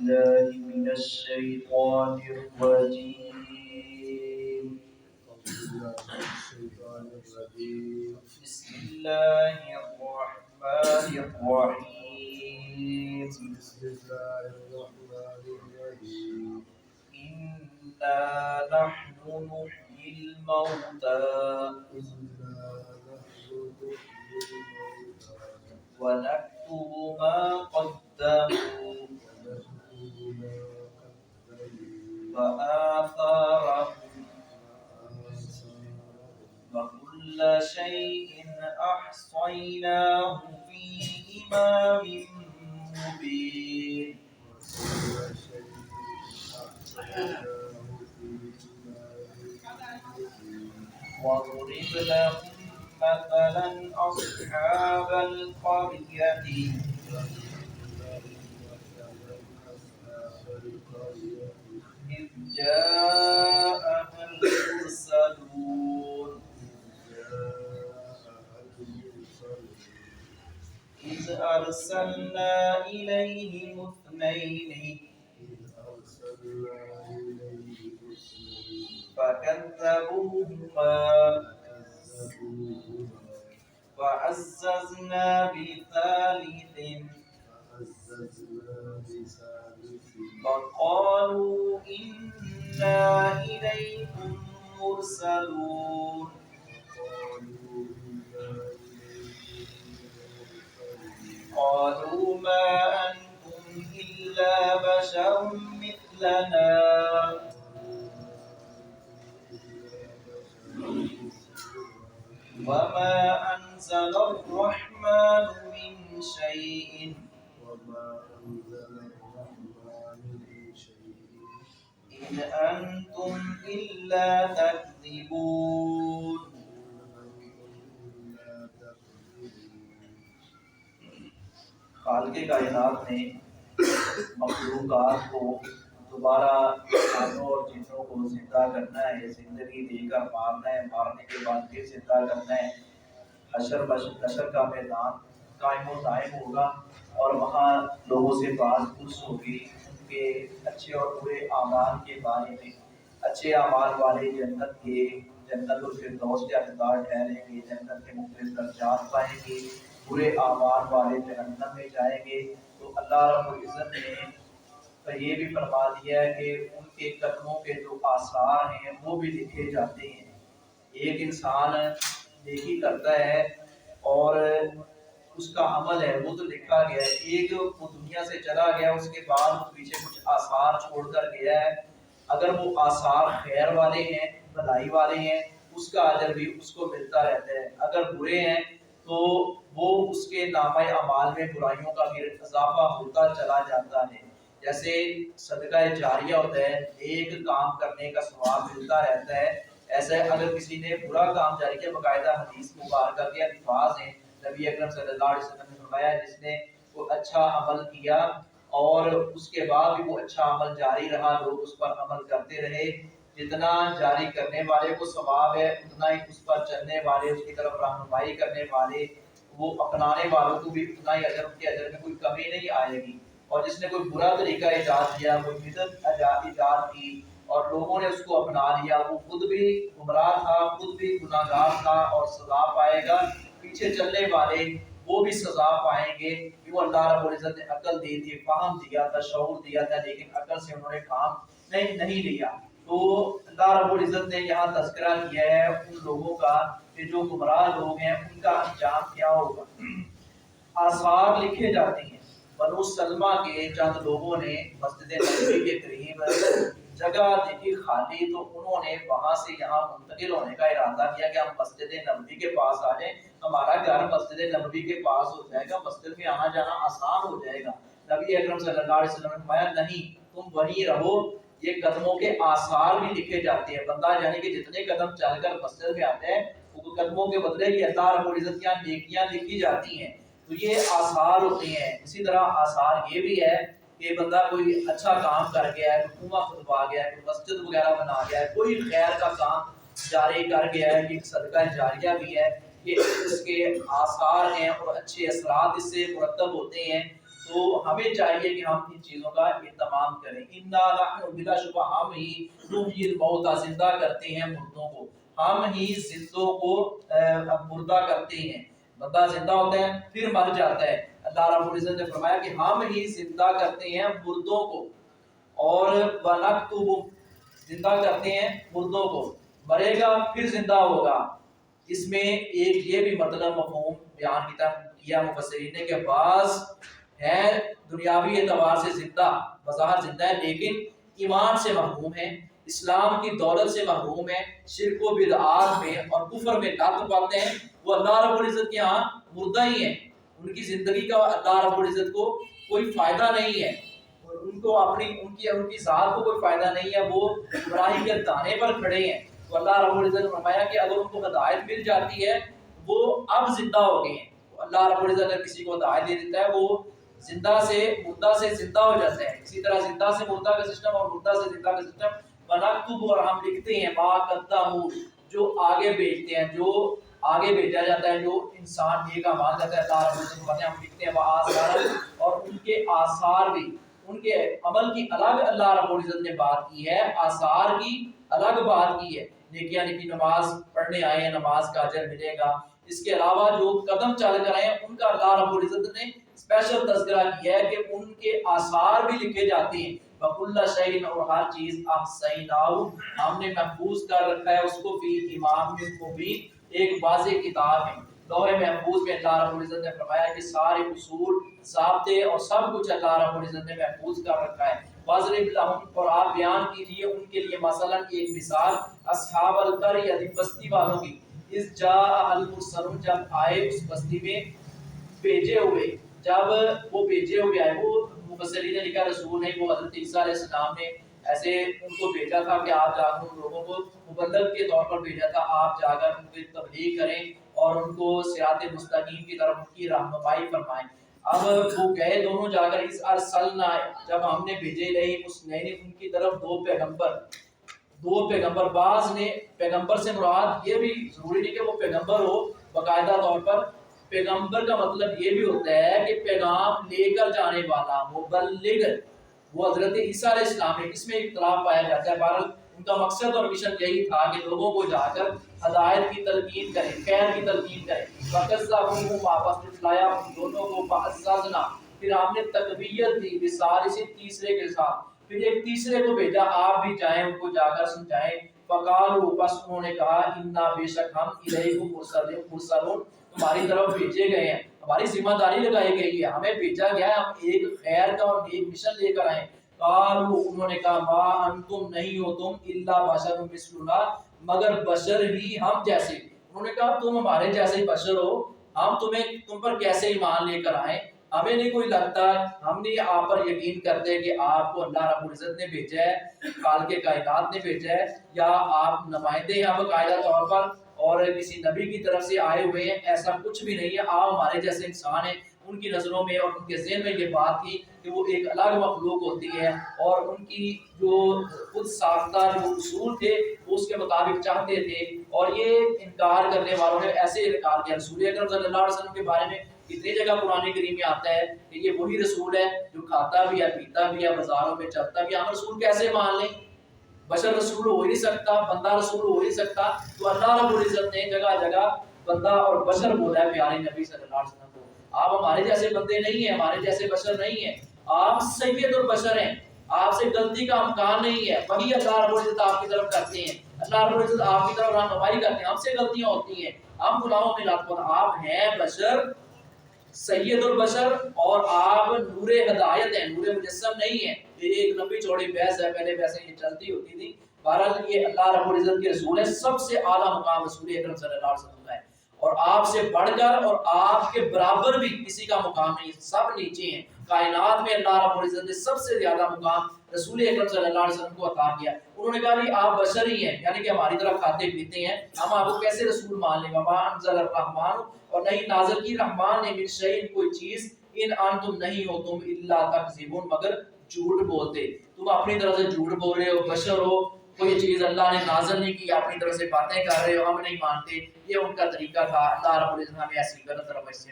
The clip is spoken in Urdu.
بالله من الشيطان الرجيم. بسم الله الرحمن الرحيم. إنا نحن نحيي الموتى ونكتب ما قدموا وآثارهم وكل شيء أحصيناه في إمام مبين. واضرب لهم مثلا أصحاب القرية إذ جاءها المرسلون إذ أرسلنا إليهم اثنين فكذبوهما وعززنا بثالث فقالوا إنا إليكم مرسلون قالوا ما أنتم إلا بشر مثلنا وما أنزل الرحمن من شيء إن أنتم إلا تكذبون. خالق کائنات نے مخلوقات کو دوبارہ انسانوں اور جنوں کو زندہ کرنا ہے، زندگی دے کر مارنا ہے، مارنے کے بعد پھر زندہ کرنا ہے۔ حشر کا میدان قائم و دائم ہوگا اور وہاں لوگوں سے بات پوچھ ہوگی ان کے اچھے اور برے اعمال کے بارے میں۔ اچھے اعمال والے جنت الفردوس کے حقدار ٹھہریں گے، جنت کے مختلف درجات پائیں گے، برے اعمال والے جہنم میں جائیں گے۔ تو اللہ رب العزت نے یہ بھی فرما دیا ہے کہ ان کے قدموں کے جو آثار ہیں وہ بھی لکھے جاتے ہیں۔ ایک انسان نیکی کرتا ہے اور اس کا عمل ہے وہ تو لکھا گیا ہے، ایک وہ دنیا سے چلا گیا اس کے بعد پیچھے کچھ آثار چھوڑ کر گیا ہے، اگر وہ آثار خیر والے ہیں، بھلائی والے ہیں، اس کا اجر بھی اس کو ملتا رہتا ہے، اگر برے ہیں تو وہ اس کے نامہ اعمال میں برائیوں کا پھر اضافہ ہوتا چلا جاتا ہے۔ جیسے صدقہ جاریہ ہوتا ہے، ایک کام کرنے کا ثواب ملتا رہتا ہے، ایسے اگر کسی نے برا کام جاری کیا، باقاعدہ حدیث مبارکہ کے الفاظ ہیں، نبی اکرم صلی اللہ علیہ وسلم نے فرمایا جس نے کوئی اچھا عمل کیا اور اس کے بعد بھی وہ اچھا عمل جاری رہا، لوگ اس پر عمل کرتے رہے، جتنا جاری کرنے والے کو ثواب ہے اتنا ہی اس پر چلنے والے، اس کی طرف رہنمائی کرنے والے، وہ اپنانے والوں کو بھی اتنا ہی اجر، ان کے اجر میں کوئی کمی نہیں آئے گی۔ اور جس نے کوئی برا طریقہ ایجاد کیا، کوئی بدعت ایجاد کی اور لوگوں نے اس کو اپنا لیا، وہ خود بھی گمراہ تھا، خود بھی گناہگار تھا اور سزا پائے گا، پیچھے چلنے والے وہ بھی سزا پائیں گے۔ کیوں اللہ رب العزت نے عقل دی تھی، فہم دیا تھا، شعور دیا تھا، لیکن عقل سے انہوں نے کام نہیں لیا۔ تو اللہ رب العزت نے یہاں تذکرہ کیا ہے ان لوگوں کا کہ جو گمراہ لوگ ہیں ان کا انجام کیا ہوگا۔ آثار لکھے جاتے ہیں۔ بنو سلمہ کے چند لوگوں نے مسجد نبوی کے قریب جگہ دیکھی خالی، تو انہوں نے وہاں سے یہاں منتقل ہونے کا ارادہ کیا کہ ہم مسجد نبوی کے پاس آ جائیں، ہمارا گھر مسجد نبوی کے پاس ہو جائے گا، مسجد میں آنا جانا آسان ہو جائے گا۔ نبی اکرم صلی اللہ علیہ وسلم نے فرمایا نہیں، تم وہیں رہو، یہ قدموں کے آثار بھی لکھے جاتے ہیں۔ بندہ یعنی کہ جتنے قدم چل کر مسجد میں آتے ہیں وہ قدموں کے بدلے کی اللہ رب العزت کی نیکیاں لکھی جاتی ہیں، تو یہ آثار ہوتے ہیں۔ اسی طرح آثار یہ بھی ہے کہ بندہ کوئی اچھا کام کر گیا ہے، کنواں کھدوا گیا ہے، کوئی مسجد وغیرہ بنا گیا ہے، کوئی خیر کا کام جاری کر گیا ہے، کہ صدقہ جاریہ بھی ہے، یہ اس کے آثار ہیں اور اچھے اثرات اس سے مرتب ہوتے ہیں۔ تو ہمیں چاہیے کہ ہم ان چیزوں کا اہتمام کریں۔ انا نحن، بلا شبہ ہم ہی، نحیی الموتى، زندہ کرتے ہیں مردوں کو، ہم ہی زندوں کو مردہ کرتے ہیں۔ بندہ زندہ ہوتا ہے پھر مر جاتا ہے، اللہ رب العزت نے فرمایا کہ ہم ہی زندہ کرتے ہیں مردوں کو، اور وَنَكْتُبُ، زندہ کرتے ہیں مردوں کو، مرے گا پھر زندہ ہوگا۔ اس میں ایک یہ بھی مطلب مفہوم بیان کیا مفسرین نے کہ بعض ہے دنیاوی اعتبار سے زندہ، بظاہر زندہ ہے لیکن ایمان سے محروم ہے، اسلام کی دولت سے محروم ہے، شرک و بدعات میں اور کفر میں لت پاتے ہیں، وہ اللہ رب العزت کے ہاں مردہ ہی ہیں، ان کی زندگی کا اللہ رب العزت کو کوئی فائدہ نہیں ہے، ان کو ان کی ذات کو کوئی فائدہ نہیں ہے، وہ گمراہی کے دانے پر کھڑے ہیں۔ تو اللہ رب العزت نے فرمایا کہ اگر ان کو ہدایت مل جاتی ہے وہ اب زندہ ہو گئے ہیں۔ تو اللہ رب العزت اگر کسی کو ہدایت دے دیتا ہے وہ زندہ سے مردہ سے زندہ ہو جاتا ہے۔ اسی طرح زندہ سے مردہ کا سسٹم اور مردہ سے زندہ کا سسٹم، وَنَكْتُبُ، اور ہم لکھتے ہیں، مَا قَدَّمُوا، جو آگے بھیجتے ہیں، جو آگے بھیجا جاتا ہے، جو انسان نیک اعمال کرتا ہے، اللہ رب العزت فرماتے ہیں ہم لکھتے ہیں، وَآثَارًا، اور ان کے آثار بھی، ان کے عمل کی الگ اللہ رب العزت نے بات کی ہے، آثار کی الگ بات کی ہے۔ نیکیاں نیکی، نماز پڑھنے آئے ہیں، نماز کا اجر ملے گا۔ اس کے علاوہ جو قدم چل کر آئے ہیں ان کا اللہ رب العزت نے اسپیشل تذکرہ کیا ہے کہ ان کے آثار بھی لکھے جاتے ہیں۔ وَكُلَّ شَيْءٍ، اور ہر چیز، أَحْصَيْنَاهُ، ہم نے محفوظ کر رکھا ہے اس کو، فی امام مبین، ایک واضح کتاب ہے، لوح محفوظ میں۔ اللہ رب العزت نے فرمایا کہ سارے اصول، ضابطے اور سب کچھ اللہ رب العزت نے محفوظ کر رکھا ہے۔ وَاضْرِبْ لَهُمْ، اور آپ بیان کیجئے ان کے لیے، مثلا ایک مثال، اصحاب القریہ، بستی والوں کی، اذ جاء المرسلون، جب آئے اس بستی میں بھیجے ہوئے، جب وہ بھیجے ہوئے آئے، وہ مفسرین نے لکھا رسول نہیں، وہ حضرت عیسیٰ علیہ السلام نے ایسے ان کو بھیجا تھا کہ آپ جا کر ان لوگوں کو مبلغ کے طور پر بھیجا تھا، آپ جا کر ان کی تبلیغ کریں اور ان کو صراط مستقیم کی طرف ان کی رہنمائی فرمائیں۔ اب وہ گئے دونوں جا کر، اس ارسلنا، جب ہم نے بھیجے لئی اس نئے ان کی طرف دو پیغمبر، بعض نے پیغمبر سے مراد یہ بھی ضروری نہیں کہ وہ پیغمبر ہو باقاعدہ طور پر، پیغمبر کا مطلب یہ بھی ہوتا ہے کہ پیغام لے کر جانے والا، مبلغ، وہ حضرت عیسیٰ علیہ السلام ہے۔ اس میں اختلاف پایا جاتا ہے، بہرحال ان کا مقصد اور مشن یہی تھا کہ لوگوں کو جا کر ہدایت کی تلقین کریں، خیر کی تلقین کریں۔ فَكَذَّبُوهُ، واپس جھٹلایا ان دونوں کو، فَعَزَّزْنَا، پھر ہم نے تقویت دی، بِثَالِثٍ، تیسرے کے ساتھ، پھر ایک تیسرے کو بھیجا، آپ بھی جائیں ان کو جا کر سمجھائیں۔ فَقَالُوا، پس انہوں نے کہا، اِنَّا، بے شک ہم، إِلَيْكُمْ مُرْسَلُونَ، تمہاری طرف بھیجے گئے ہیں، ہماری ذمہ داری لگائی گئی ہے، ہمیں بھیجا گیا ہے، ہم ایک خیر کا اور نیک مشن لے کر آئے۔ قالوا، انہوں نے کہا، ما انتم، نہیں ہو تم، الا بشر مثلنا، مگر بشر ہی ہم جیسے۔ انہوں نے کہا تم ہمارے جیسے بشر ہو، ہم تم پر کیسے ایمان لے کر آئیں، ہمیں نہیں کوئی لگتا، ہم نہیں آپ پر یقین کرتے کہ آپ کو اللہ رب العزت نے بھیجا ہے، خالق کائنات نے بھیجا ہے، یا آپ نمائندے ہیں باقاعدہ طور پر اور کسی نبی کی طرف سے آئے ہوئے ہیں، ایسا کچھ بھی نہیں ہے، آپ ہمارے جیسے انسان ہیں۔ ان کی نظروں میں اور ان کے ذہن میں یہ بات تھی کہ وہ ایک الگ مخلوق ہوتی ہے، اور ان کی جو خود ساختہ جو اصول تھے وہ اس کے مطابق چاہتے تھے، اور یہ انکار کرنے والوں نے ایسے انکار کیا۔ رسول اکرم صلی اللہ علیہ وسلم کے بارے میں کتنی جگہ قرآن کریم میں آتا ہے کہ یہ وہی رسول ہے جو کھاتا بھی ہے، پیتا بھی ہے، بازاروں میں چلتا بھی ہے، ہم رسول کیسے مان لیں؟ بشر رسول ہو ہی نہیں سکتا، بندہ رسول ہو ہی نہیں سکتا۔ تو اللہ رب العزت نے جگہ جگہ بندہ اور بشر بولا ہے پیارے نبی صلی اللہ علیہ وسلم کو۔ آپ ہمارے جیسے بندے نہیں ہیں، ہمارے جیسے بشر نہیں ہیں، آپ سید البشر ہیں، آپ سے غلطی کا امکان نہیں ہے، وہی اللہ رب العزت آپ کی طرف کرتے ہیں، اللہ رب العزت آپ کی طرف رہنمائی کرتے ہیں، ہم سے غلطیاں ہوتی ہیں، ہم گناہوں میں لاپرواہ ہیں، آپ ہیں بشر، سید البشر، اور آپ نور ہدایت ہیں، نور مجسم نہیں ہیں۔ یہ ایک لمبی چوڑی بحث ہے، پہلے ویسے یہ چلتی ہوتی تھی۔ بہرحال یہ اللہ رب العزت کے رسول ہے، سب سے اعلیٰ مقام رسول اکرم صلی اللہ علیہ وسلم کا ہے، اور آپ سے بڑھ کر اور آپ کے برابر بھی کسی کا مقام نہیں، سب نیچے ہیں۔ کائنات میں اللہ رب العزت نے سب سے زیادہ مقام رسول اکرم صلی اللہ علیہ وسلم کو عطا کیا۔ انہوں نے کہا کہ آپ بشر ہی ہیں، یعنی کہ ہماری طرف کھاتے پیتے ہیں، ہم آپ کو کیسے رسول مان لیں؟ وما انزل الرحمن، اور نہیں نازل کی رحمان نے، من شیء، کوئی چیز، ان انتم، نہیں ہو تم، الا تکذبون، مگر جھوٹ بولتے، تم اپنی طرف سے جھوٹ بول رہے ہو، بشر ہو، کوئی چیز اللہ نے نازل نہیں کی، اپنی طرف سے باتیں کر رہے ہو، ہم نہیں مانتے۔ یہ ان کا طریقہ تھا۔ اللہ رب العزت ہمیں ایسی غلط روش سے